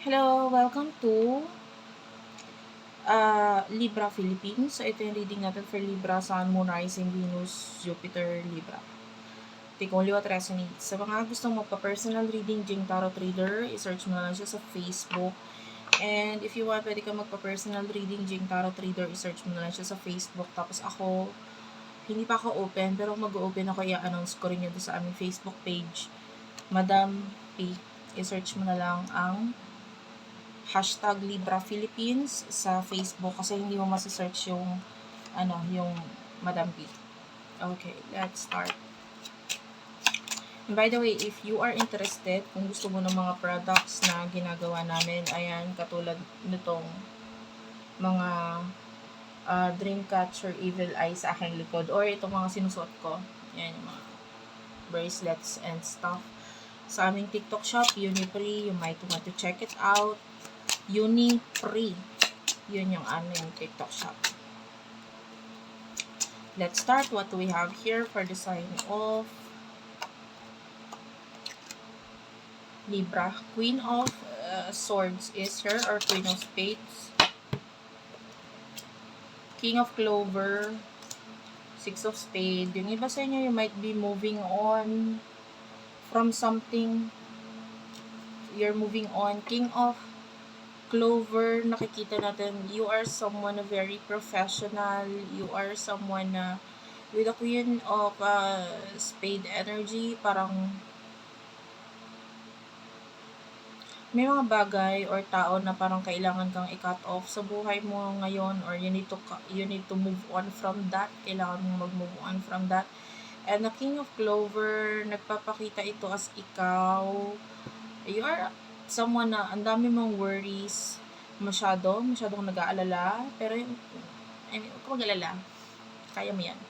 Hello, welcome to Libra Philippines. So, ito yung reading natin for Libra, Sun, Moon, Rising, Venus, Jupiter, Libra. Take only what resonates. Sa mga gustong magpa-personal reading, Jing Tarot Reader, i-search mo na lang siya sa Facebook. And if you want, pwede ka magpa-personal reading, Jing Tarot Reader, i-search mo na lang siya sa Facebook. Tapos ako, hindi pa ako open, pero mag-open ako, i-announce ko rin yun sa aming Facebook page. Madam P, i-search mo na lang ang hashtag Libra Philippines sa Facebook kasi hindi mo masisearch yung yung Madam P. Okay, let's start. And by the way, if you are interested, kung gusto mo ng mga products na ginagawa namin, ayan, katulad nitong mga Dreamcatcher Evil Eye sa aking likod, or itong mga sinusuot ko, ayan, yung mga bracelets and stuff. Sa aming TikTok shop, Unipree, you might want to check it out. Unipree. Yun yung aming TikTok shop. Let's start what we have here for the sign of Libra. Queen of Swords is here, or Queen of Spades. King of Clover. Six of Spades. Yung iba sa inyo, you might be moving on from something. You're moving on. King of Clover, nakikita natin, you are someone very professional. You are someone na with the Queen of Spade energy, parang may mga bagay or tao na parang kailangan kang i-cut off sa buhay mo ngayon, or you need to move on from that. Kailangan mong mag-move on from that. And the King of Clover, nagpapakita ito as ikaw. You are someone na ang dami mong worries, masyadong nag-aalala, pero huwag ka mag-alala, kaya mo yan.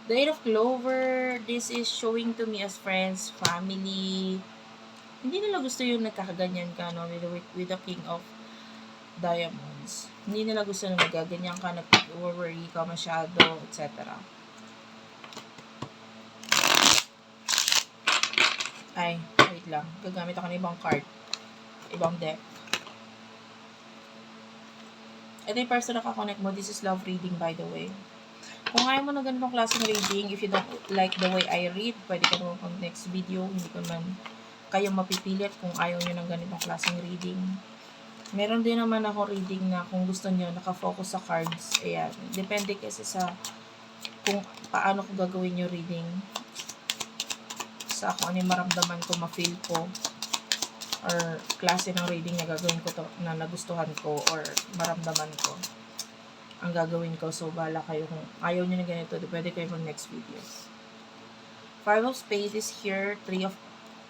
The Eight of Clover, this is showing to me as friends, family. Hindi nila gusto yung nagkakaganyan ka, no, with the King of Diamonds. Hindi nila gusto na nagaganyan ka, nag-worry ka masyado, etc. Ay, wait lang. Gagamit ako ng ibang card. Ibang deck. Ito yung person na kakonect mo. This is love reading, by the way. Kung ayaw mo na ganitong klaseng reading, if you don't like the way I read, pwede ka naman pang next video. Hindi ko naman kayo mapipilit kung ayaw nyo ng ganitong klaseng reading. Meron din naman ako reading na kung gusto nyo, nakafocus sa cards. Ayan. Depende kasi sa kung paano ko gagawin yung reading. Sa kung ano yung maramdaman ko, ma-feel ko, or klase ng reading na gagawin ko to, na nagustuhan ko or maramdaman ko, ang gagawin ko. So, bala kayo kung ayaw nyo na ganito, pwede kayo mag next video. Five of Spades is here, Three of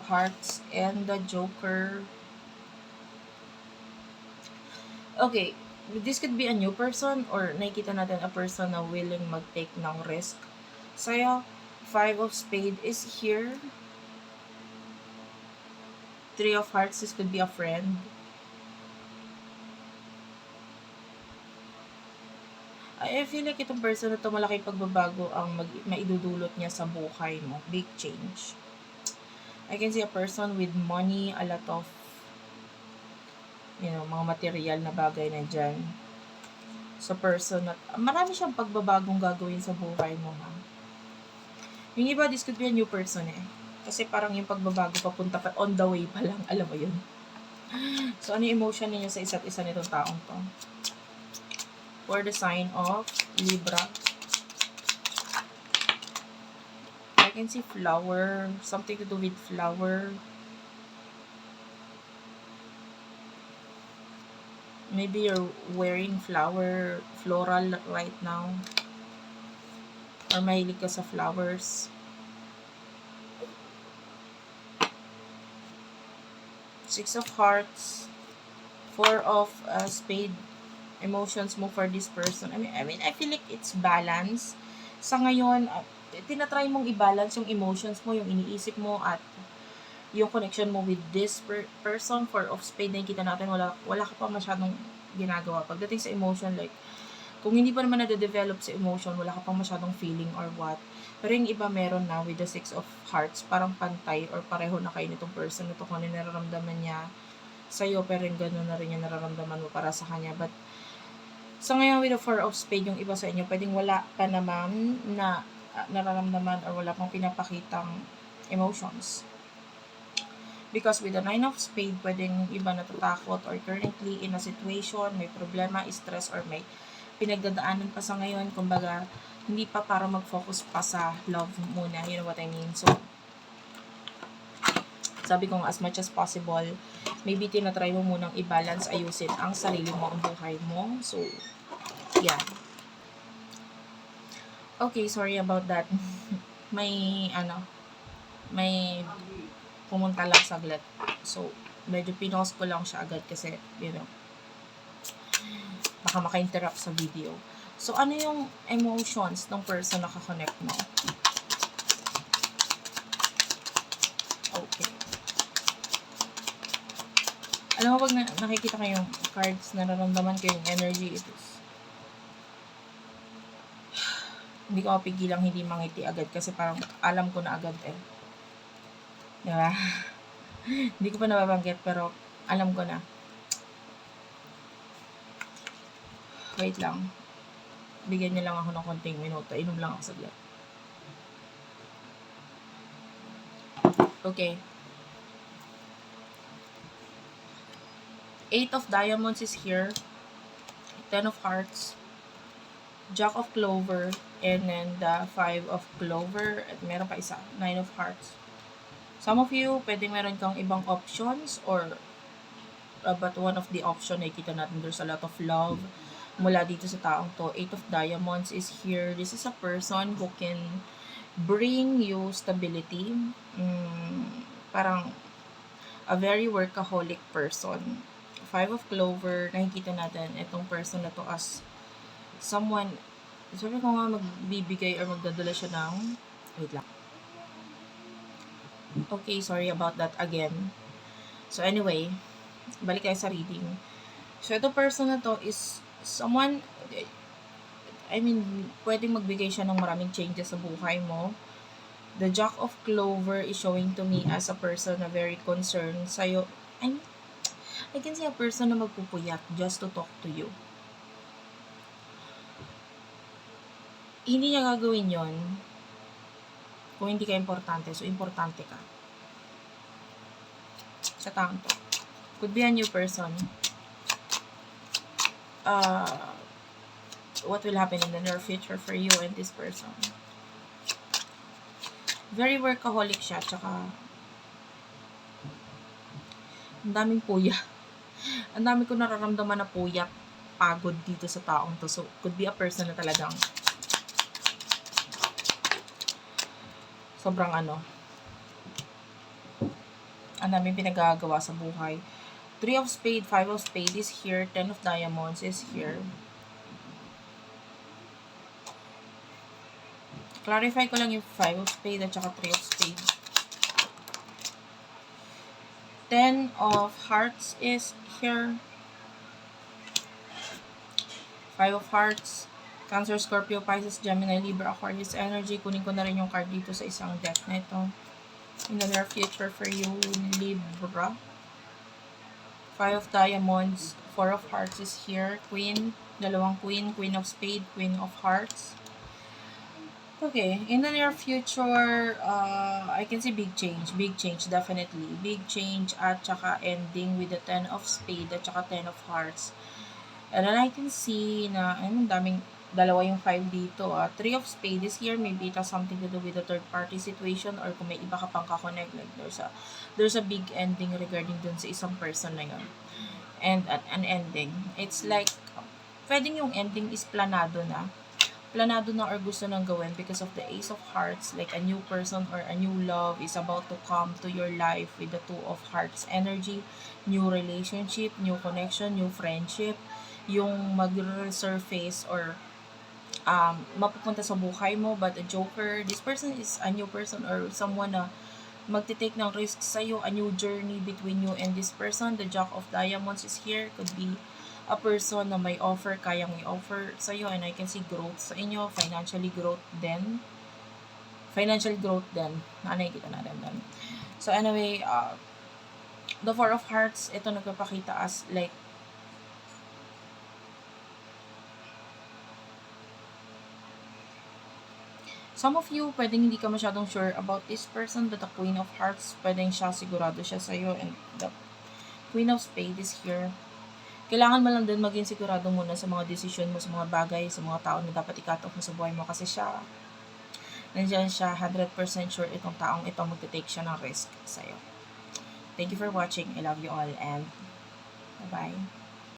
Hearts, and the Joker. Okay, this could be a new person, or nakikita natin a person na willing mag-take ng risk. Sa'yo, Five of Spades is here. Three of Hearts, this could be a friend. I feel like itong person na ito, malaking pagbabago ang maidudulot niya sa buhay mo. Big change. I can see a person with money, a lot of, mga material na bagay na dyan. Sa person na, marami siyang pagbabagong gagawin sa buhay mo, ha. Yung iba, this could be a new person, eh. Kasi parang yung pagbabago papunta pa, on the way pa lang, alam mo yun. So, ano yung emotion ninyo sa isa't isa nitong taong to? For the sign of Libra. I can see flower, something to do with flower. Maybe you're wearing floral right now. Or mahilig ka sa flowers. Six of Hearts. Four of Spade. Emotions mo for this person. I mean, I feel like it's balance. Sa ngayon, tinatry mong i-balance yung emotions mo, yung iniisip mo, at yung connection mo with this person. Four of Spade na kita natin, wala ka pa masyadong ginagawa. Pagdating sa emotion, like, kung hindi pa naman nade-develop sa emotion, wala ka pang masyadong feeling or what. Pero yung iba meron na with the Six of Hearts, parang pantay or pareho na kayo nitong person na to, kung ano nararamdaman niya, sa'yo, pero yung gano'n na rin yung nararamdaman mo para sa kanya. But, sa ngayon with the Four of Spades, yung iba sa inyo, pwedeng wala pa naman na nararamdaman or wala pang pinapakitang emotions. Because with the Nine of Spades, pwedeng iba natatakot or currently in a situation, may problema, stress, or may pinagdadaanan pa sa ngayon. Kumbaga, hindi pa para mag-focus pa sa love muna. You know what I mean? So, sabi ko as much as possible, maybe tinatry mo munang i-balance, ayusin ang sarili mo, ang buhay mo. So, yeah. Okay, sorry about that. may pumunta lang saglit. So, medyo pinost ko lang siya agad kasi, you know, baka maka-interrupt sa video. So, ano yung emotions ng person na kakonect mo? Okay. Alam mo, pag nakikita kayong cards, nararamdaman ko yung energy, it is hindi ko mapigilang hindi mangiti agad kasi parang alam ko na agad eh. Diba? Hindi ko pa nababanggit pero alam ko na. Wait lang. Bigyan niyo lang ako ng konting minuto. Inom lang ako saglit. Okay. 8 of Diamonds is here. 10 of Hearts. Jack of Clover. And then the 5 of Clover. At meron pa isa. 9 of Hearts. Some of you, pwedeng meron kang ibang options or but one of the option nakikita natin there's a lot of love mula dito sa taong to. 8 of Diamonds is here. This is a person who can bring you stability. Parang a very workaholic person. 5 of Clover, nakikita natin itong person na to as someone, sabi ko nga magbibigay or magdadala siya ng, wait lang. Okay, sorry about that again. So anyway, balik tayo sa reading. So ito person na to is someone, I mean, pwedeng magbigay siya ng maraming changes sa buhay mo. The Jack of Clover is showing to me as a person na very concerned sa'yo. I can see a person na magpupuyat just to talk to you. Hindi niya gagawin yon kung hindi ka importante. So, importante ka. Sa taong to. Could be a new person. What will happen in the near future for you and this person? Very workaholic siya. Tsaka, ang daming puya. Ang dami ko nararamdaman na puyat, pagod dito sa taong to. So, could be a person na talagang sobrang ang daming pinagagawa sa buhay. 3 of Spades, 5 of Spades is here, 10 of Diamonds is here. Clarify ko lang yung 5 of Spades at saka 3 of Spades. 10 of Hearts is here. 5 of Hearts. Cancer, Scorpio, Pisces, Gemini, Libra, Aquarius energy. Kunin ko na rin yung card dito sa isang deck na ito. In the near future for you, Libra. 5 of Diamonds. 4 of Hearts is here. Queen. Dalawang Queen. Queen of Spades. Queen of Hearts. Okay, in the near future, I can see big change, definitely. Big change at saka ending with the 10 of Spades at saka 10 of Hearts. And then I can see na, daming, dalawa yung 5 dito. 3 of Spades is here, maybe it has something to do with the third party situation or kung may iba ka pang kakonect, like there's a big ending regarding dun sa isang person na yun. And an ending. It's like, pwedeng yung ending is planado na or gusto nang gawin because of the Ace of Hearts, like a new person or a new love is about to come to your life with the 2 of Hearts energy, new relationship, new connection, new friendship, yung mag-resurface or mapupunta sa buhay mo. But a Joker, this person is a new person or someone na magte-take ng risk sa'yo, a new journey between you and this person. The Jack of Diamonds is here, could be a person na may offer, kayang may offer sa'yo, and I can see growth sa inyo, financial growth din, na nakikita natin din. So anyway, The Four of Hearts, ito nagpapakita as like, some of you, pwedeng hindi ka masyadong sure about this person, but the Queen of Hearts, pwedeng siya, sigurado siya sa'yo, and the Queen of Spades is here. Kailangan mo lang din maging sigurado muna sa mga desisyon mo, sa mga bagay, sa mga tao na dapat ikatok mo sa buhay mo, kasi siya, nandiyan siya, 100% sure itong taong ito magte-take siya ng risk sa'yo. Thank you for watching. I love you all, and bye-bye.